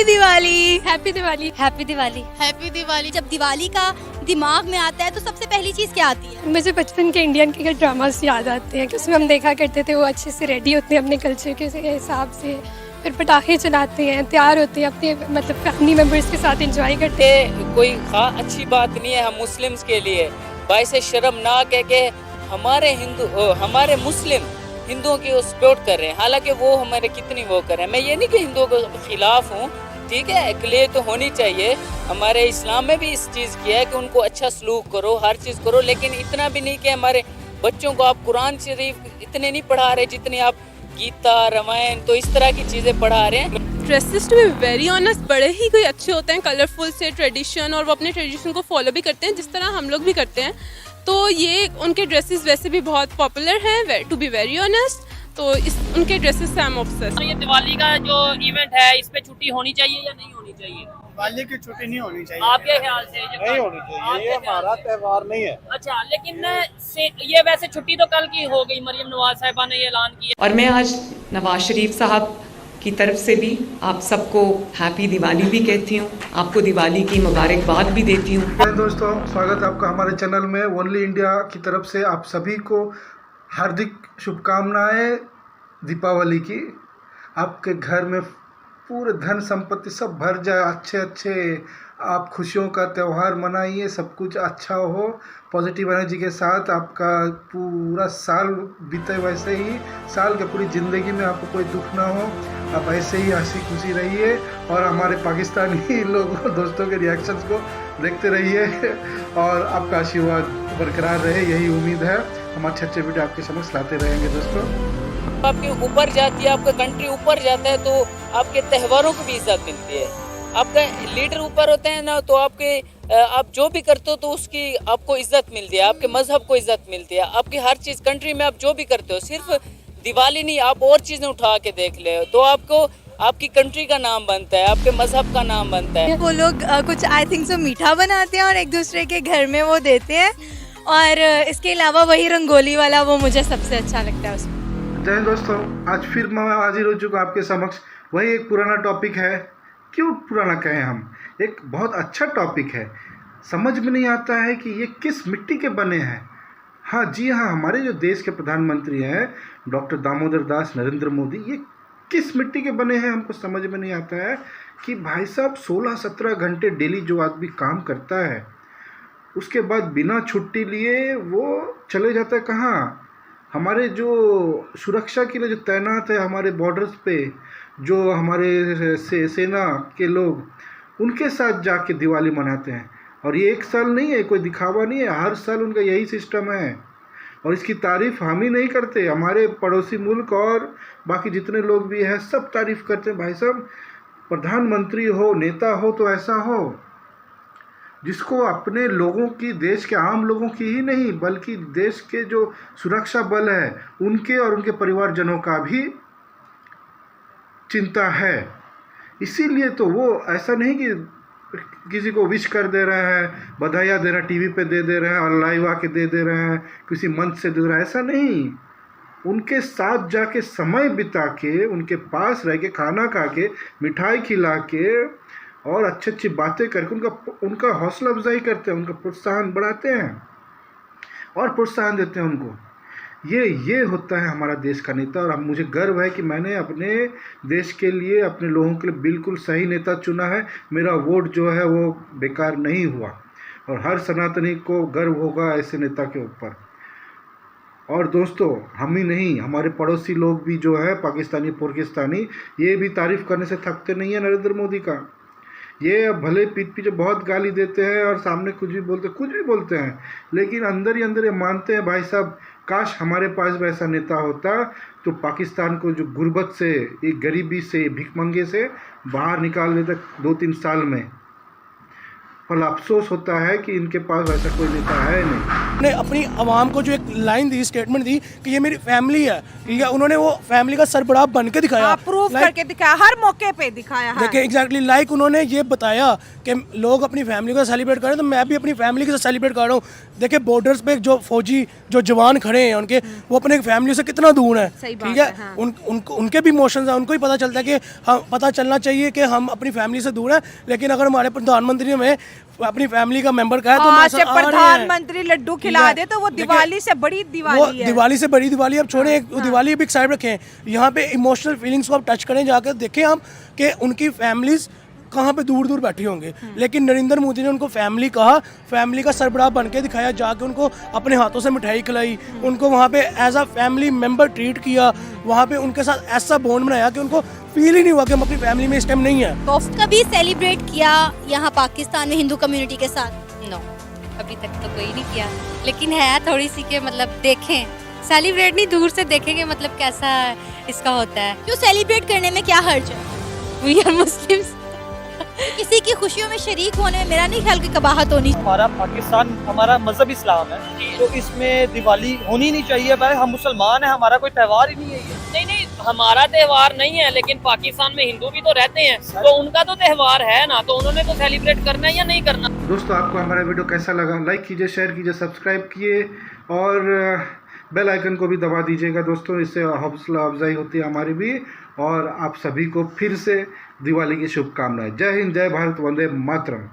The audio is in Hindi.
Diwali. Happy Diwali. Happy Diwali. Happy Diwali. जब दिवाली का दिमाग में आता है तो सबसे पहली चीज क्या आती है? मुझे बचपन के इंडियन के ड्रामास याद आते हैं कि उसमें हम देखा करते थे, वो अच्छे से रेडी होते हैं अपने कल्चर के हिसाब से, फिर पटाखे चलाते हैं, तैयार होते हैं, अपने मतलब फैमिली मेम्बर्स के साथ एंजॉय करते हैं। कोई अच्छी बात नहीं है हम मुस्लिम्स के लिए, बाइसे शर्मनाक है कि हमारे मुस्लिम हिंदुओं की सपोर्ट कर रहे हैं, हालांकि वो हमारे कितनी वो कर रहे हैं। मैं ये नहीं कि हिंदुओं के खिलाफ हूँ, ठीक है, अकलियत तो होनी चाहिए। हमारे इस्लाम में भी इस चीज़ किया है कि उनको अच्छा सलूक करो, हर चीज़ करो, लेकिन इतना भी नहीं कि हमारे बच्चों को आप कुरान शरीफ इतने नहीं पढ़ा रहे जितने आप गीता, रामायण, तो इस तरह की चीज़ें पढ़ा रहे हैं। Dresses to be very honest बड़े ही कोई अच्छे होते हैं, कलरफुल से ट्रेडिशन, और वो अपने ट्रेडिशन को फॉलो भी करते हैं जिस तरह हम लोग भी करते हैं। तो ये उनके ड्रेसेस वैसे भी बहुत पॉपुलर हैं, टू बी वेरी ऑनेस्ट। तो उनके ड्रेसेस से आई एम ऑब्सेस्ड। ये दिवाली का जो इवेंट है, इस पे छुट्टी होनी चाहिए या नहीं होनी चाहिए? दिवाली की छुट्टी नहीं होनी चाहिए। आपके ख्याल से नहीं होनी चाहिए, ये हमारा त्यौहार नहीं है। अच्छा, लेकिन ये वैसे छुट्टी तो कल की हो गई, मरियम नवाज साहिबा ने ये ऐलान किया। और मैं आज नवाज शरीफ साहब की तरफ से भी आप सबको हैप्पी दिवाली भी कहती हूँ, आपको दिवाली की मुबारकबाद भी देती हूँ। दोस्तों, स्वागत है आपका हमारे चैनल में। ओनली इंडिया की तरफ से आप सभी को हार्दिक शुभकामनाएं दीपावली की। आपके घर में पूरे धन संपत्ति सब भर जाए, अच्छे अच्छे आप खुशियों का त्यौहार मनाइए, सब कुछ अच्छा हो, पॉजिटिव एनर्जी के साथ आपका पूरा साल बीते, वैसे ही साल के पूरी ज़िंदगी में आपको कोई दुख ना हो, आप ऐसे ही हंसी खुशी रहिए और हमारे पाकिस्तानी लोगों दोस्तों के रिएक्शंस को देखते रहिए और आपका आशीर्वाद बरकरार रहे, यही उम्मीद है। हम अच्छे अच्छे वीडियो आपके समक्ष लाते रहेंगे दोस्तों। आपके ऊपर जाती है, आपका कंट्री ऊपर जाता है, तो आपके त्योहारों को भी इज्जत मिलती है। आपका लीडर ऊपर होते हैं ना, तो आप जो भी करते हो तो उसकी आपको इज्जत मिलती है, आपके मजहब को इज्जत मिलती है, आपकी हर चीज़ कंट्री में आप जो भी करते हो, सिर्फ दिवाली नहीं, आप और चीज़ें उठा के देख ले तो आपको आपकी कंट्री का नाम बनता है, आपके मजहब का नाम बनता है। वो लोग कुछ आई थिंक सो मीठा बनाते हैं और एक दूसरे के घर में वो देते हैं, और इसके अलावा वही रंगोली वाला वो मुझे सबसे अच्छा लगता है उसमें। जय दोस्तों, आज फिर मैं हाजिर हो चुका आपके समक्ष। वही एक पुराना टॉपिक है, क्यों पुराना कहें हम, एक बहुत अच्छा टॉपिक है। समझ में नहीं आता है कि ये किस मिट्टी के बने हैं। हाँ जी हाँ, हमारे जो देश के प्रधानमंत्री हैं डॉक्टर दामोदर दास नरेंद्र मोदी, ये किस मिट्टी के बने हैं हमको समझ में नहीं आता है कि भाई साहब 16-17 घंटे डेली जो आदमी काम करता है, उसके बाद बिना छुट्टी लिए वो चले जाता है कहाँ? हमारे जो सुरक्षा के लिए जो तैनात है हमारे बॉर्डर्स पे, जो हमारे सेना के लोग, उनके साथ जाके दिवाली मनाते हैं। और ये एक साल नहीं है, कोई दिखावा नहीं है, हर साल उनका यही सिस्टम है। और इसकी तारीफ़ हम ही नहीं करते, हमारे पड़ोसी मुल्क और बाकी जितने लोग भी हैं सब तारीफ़ करते हैं। भाई साहब, प्रधानमंत्री हो, नेता हो तो ऐसा हो जिसको अपने लोगों की, देश के आम लोगों की ही नहीं बल्कि देश के जो सुरक्षा बल है उनके और उनके परिवारजनों का भी चिंता है। इसीलिए तो वो ऐसा नहीं कि किसी को विश कर दे रहे हैं, बधाइयाँ दे रहे हैं, टीवी पे दे रहे हैं और लाइव आके दे रहे हैं, किसी मंच से दे रहे हैं, ऐसा नहीं। उनके साथ जाके समय बिता के, उनके पास रह के, खाना खा के, मिठाई खिला के और अच्छी अच्छी बातें करके उनका हौसला अफजाई करते हैं, उनका प्रोत्साहन बढ़ाते हैं और प्रोत्साहन देते हैं उनको। ये होता है हमारा देश का नेता। और अब मुझे गर्व है कि मैंने अपने देश के लिए, अपने लोगों के लिए बिल्कुल सही नेता चुना है। मेरा वोट जो है वो बेकार नहीं हुआ और हर सनातनी को गर्व होगा ऐसे नेता के ऊपर। और दोस्तों, हम ही नहीं, हमारे पड़ोसी लोग भी जो है पाकिस्तानी पाकिस्तानी, ये भी तारीफ़ करने से थकते नहीं है नरेंद्र मोदी का। ये भले पीठ पीछे बहुत गाली देते हैं और सामने कुछ भी बोलते हैं, लेकिन अंदर ही अंदर ये मानते हैं भाई साहब, काश हमारे पास भी ऐसा नेता होता तो पाकिस्तान को जो गुर्बत से, एक गरीबी से, भिखमंगे से बाहर निकाल देता 2-3 साल में। पर अफसोस होता है कि इनके पास वैसा कोई नेता है नहीं। ने अपनी आवाम को जो एक लाइन दी, स्टेटमेंट दी कि ये मेरी फैमिली है, ठीक है, उन्होंने वो फैमिली का सरबराह बन के दिखाया, प्रूफ करके दिखाया, हर मौके पे दिखाया है। देखिए एग्जैक्टली लाइक उन्होंने ये बताया कि लोग अपनी फैमिली को सेलिब्रेट करें, तो मैं भी अपनी फैमिली के साथ सेलिब्रेट कर रहा हूँ। देखिए बॉर्डर्स पे जो फौजी जो जवान खड़े हैं उनके, वो अपने फैमिली से कितना दूर है, ठीक है, हाँ। उनके भी इमोशंस हैं, उनको ही पता चलता है कि हम, पता चलना चाहिए कि हम अपनी फैमिली से दूर हैं। लेकिन अगर हमारे प्रधानमंत्री हमें अपनी फैमिली का मेंबर कहा तो आज से प्रधानमंत्री लड्डू खिला दे तो वो दिवाली से बड़ी दिवाली है। दिवाली से बड़ी दिवाली अब छोड़े, एक दिवाली भी एक साइड रखें, यहाँ पे इमोशनल फीलिंग्स को आप टच करें, जाकर देखें हम कि उनकी फैमिलीज कहाँ पे दूर दूर बैठी होंगे। लेकिन नरेंद्र मोदी ने उनको फैमिली कहा, फैमिली का सरबराह बन के दिखाया, जाके उनको अपने हाथों से मिठाई खिलाई, उनको वहाँ पे as a family member treat किया, वहाँ पे उनके साथ ऐसा बॉन्ड बनाया कि उनको फील ही नहीं हुआ कि हम अपनी फैमिली में इस टाइम नहीं है। तो कभी सेलिब्रेट किया यहाँ पाकिस्तान में हिंदू कम्युनिटी के साथ? नो, अभी तक तो कोई नहीं किया, लेकिन है थोड़ी सी के मतलब देखें, सेलिब्रेट नहीं दूर से देखेंगे मतलब कैसा इसका होता है। क्यों सेलिब्रेट करने में क्या हर्ज है? We are Muslims. किसी की खुशियों में शरीक होने में मेरा नहीं ख्याल कि कबाहत होनी। हमारा पाकिस्तान, हमारा मजहब इस्लाम है, तो इसमें दिवाली होनी नहीं चाहिए। भाई हम मुसलमान हैं, हमारा कोई त्यौहार ही नहीं है ये। नहीं, हमारा त्यौहार नहीं है, लेकिन पाकिस्तान में हिंदू भी तो रहते हैं, तो उनका तो त्यौहार है ना, तो उन्होंने तो सेलिब्रेट करना है या नहीं करना। दोस्तों आपको हमारा वीडियो कैसा लगा, लाइक कीजिए, शेयर कीजिए, सब्सक्राइब कीजिए और बेल आइकन को भी दबा दीजिएगा दोस्तों, इससे हौसला अफजाई होती है हमारी भी। और आप सभी को फिर से दिवाली की शुभकामनाएं। जय हिंद, जय भारत, वंदे मातरम।